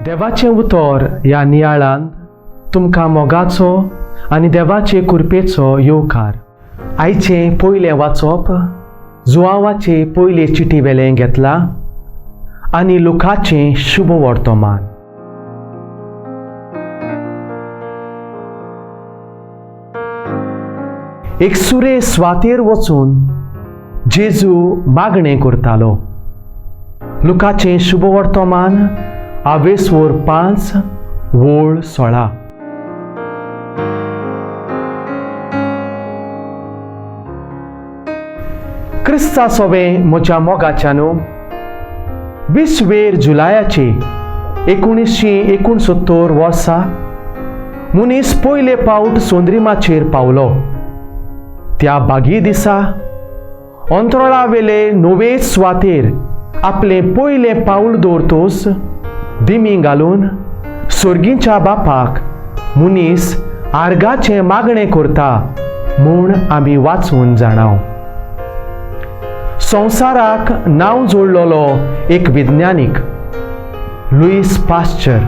देवाचें उतर ह्या नियाळान तुमकां मोगाचो आनी देवाचे कृपेचो येवकार. आयचें पयलें वाचप जुआंवाचे पयले चिटी वेलें घेतलां आनी लुकाचें शुभ वर्तमान. एक सुरे स्वातेर वचून जेजू मागणें करतालो. लुकाचें शुभ वर्तमान 5 वोळ 16. क्रिस्ता सोबें म्हज्या मोगाच्यानू 20 जुलायाचे 1969 वर्सा मनीस पयले पावट सोंद्रिमाचेर पावलो. त्या बागी दिसा अंतराळा वेले 9 स्वातेर आपलें पयलें पाऊल दवरतोच दिमी घालून सर्गीच्या बापाक मनीस आर्गाचें मागणें करता म्हूण आमी वाचून जाणाव. संवसाराक नांव जोडलोलो एक विज्ञानीक लुईस पाश्चर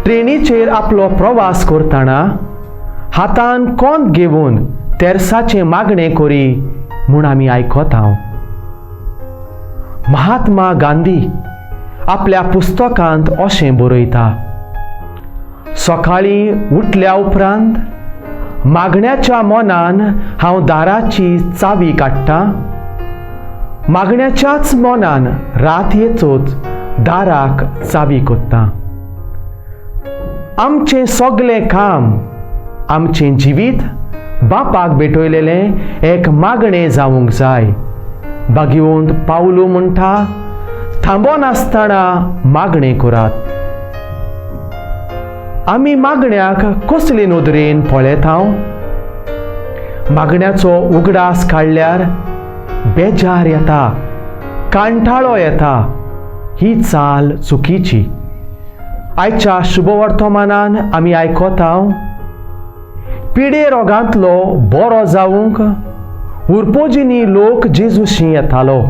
ट्रेनीचेर आपलो प्रवास करतना हातान कोंत घेवन तेर्साचें मागणें करी म्हूण आमी आयकतांव. महात्मा गांधी आपल्या पुस्तकांत अशें बरयता, सकाळीं उठल्या उपरांत मागण्याच्या मनान हांव दाराची चावी काडटां, मागण्याच्याच मनान रात येचोच दाराक चावी कोत्तां. आमचें सगळें काम, आमचें जिवीत बापाक भेटयलेलें एक मागणें जावंक जाय. भाग्यवंत पावलू म्हणटा, थांबोन आसतना मागणें करात. आमी मागण्याक कसले नदरेन पळयतांव? मागण्याचो उगडास काडल्यार बेजार येता, कांठाळो येता. ही चाल चुकीची. आयच्या शुभ वर्तमानान आमी आयकतांव, पिडे रोगांतलो बरो जावंक उर्पोजिनी लोक जेजूशी येतालो,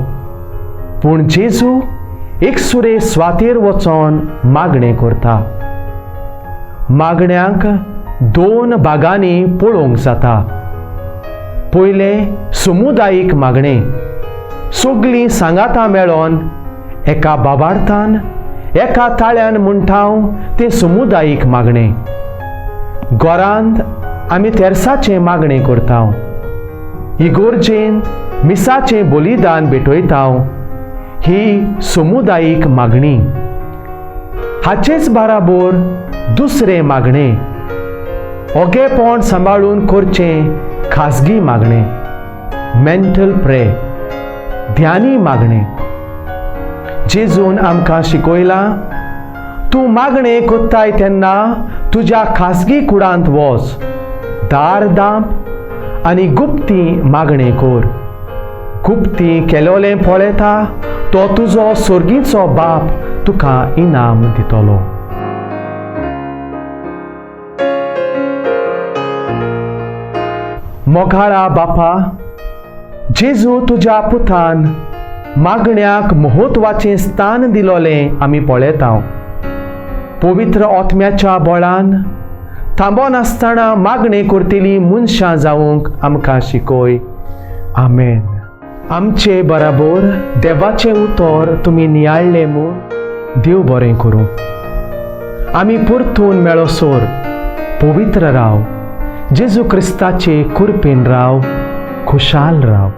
पूण जेजू एक सुरे स्वातेर वचोन मागणें करता. मागण्यांक 2 भागांनी पळोवंक जाता. पयलें समुदायीक मागणें, सगळीं सांगातां मेळोन एका बाबार्थान एका ताळ्यान म्हणटाव तें समुदायीक मागणें. घरांत आमी तेर्साचें मागणें करतांव. इगोर्जेन मिसाचें बलिदान भेटयतांव. ही समुदायीक मागणी. हाचेच बाराबर दुसरें मागणें, ओगेपण सांबाळून करचें खाजगी मागणें, मेंटल प्रे, ध्यानी मागणें. जेजून आमकां शिकयलां, तूं मागणें कोत्ताय तेन्ना तुज्या खाजगी कुडांत वच, दार दांप आनी गुप्ती मागणें कर. गुप्ती केलोलें पळयता तो तुजो सर्गीचो बाप तुका इनाम दितलो. मोगाळा बापा, जेजू तुज्या पुतान मागण्याक म्हत्वाचें स्थान दिलोलें आमी पळयतांव. पवित्र आत्म्याच्या बळान थांबोन आसतना मागणें करतलीं मनशां जावंक आमकां शिकय. आमेन. आमचे बराबर देवाचें उतर तुमी नियाळ्ळें म्हूण देव बरें करूं. आमी परतून मेळोसोर पवित्र राव. जेजू क्रिस्ताचे कृपेन राव, खुशाल राव.